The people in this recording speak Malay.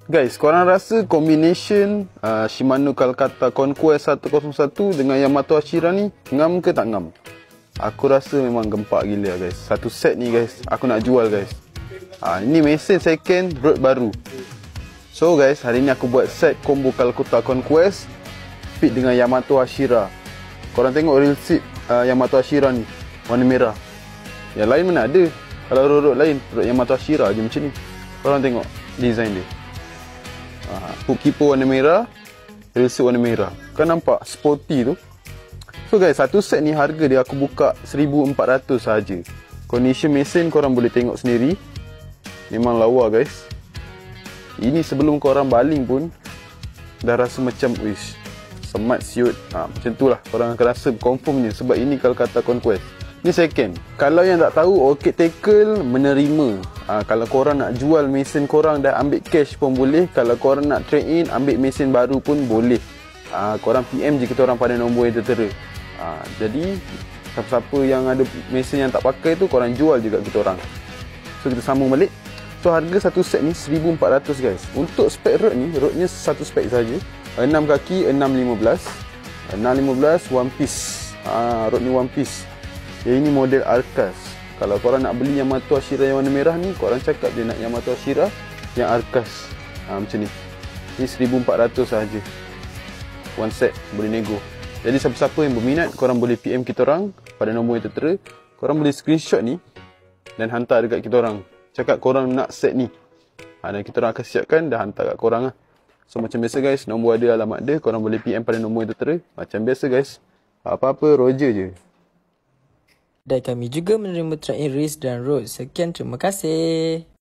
Guys, korang rasa combination Shimano Kolkata Conquest 101 dengan Yamato Ashira ni ngam ke tak ngam? Aku rasa memang gempak gila guys. Satu set ni guys, aku nak jual guys. Ini mesin second, road baru. So guys, hari ni aku buat set combo Kolkata Conquest fit dengan Yamato Ashira. Korang tengok real seat Yamato Ashira ni, warna merah. Yang lain mana ada? Kalau road lain, road Yamato Ashira je macam ni. Korang tengok design dia. Hook keeper warna merah, real seat warna merah. Kan nampak sporty tu. So guys, satu set ni harga dia aku buka 1,400 saja. Condition mesin korang boleh tengok sendiri. Memang lawa guys. Ini sebelum korang baling pun dah rasa macam wish, semat siut. Macam tu lah korang akan rasa confirmnya. Sebab ini Kolkata Conquest. Ni second. Kalau yang tak tahu, Orchid Tackle menerima. Kalau korang nak jual mesin korang dah ambil cash pun boleh. Kalau korang nak trade in, ambil mesin baru pun boleh. Korang PM je kita orang pada nombor yang tertera. Jadi siapa-siapa yang ada mesin yang tak pakai tu, korang jual juga kita orang. So kita sambung balik. So harga satu set ni 1,400 guys. Untuk spek rod ni, rodnya satu spek saja. 6 kaki 615. 615 one piece. Rod ni one piece. Yang ini model Arcas. Kalau korang nak beli Yamato Ashira yang warna merah ni, korang cakap dia nak Yamato Ashira yang Arcas. Macam ni. Ni 1,400 sahaja. One set, boleh nego. Jadi siapa-siapa yang berminat, korang boleh PM kita orang pada nombor yang tertera. Korang boleh screenshot ni dan hantar dekat kita orang. Cakap korang nak set ni. Dan kita orang akan siapkan dan hantar kat korang lah. So macam biasa guys, nombor ada, alamat ada. Korang boleh PM pada nombor yang tertera. Macam biasa guys. Apa-apa, Roger je. Dan kami juga menerima trade in race dan road. Sekian, terima kasih.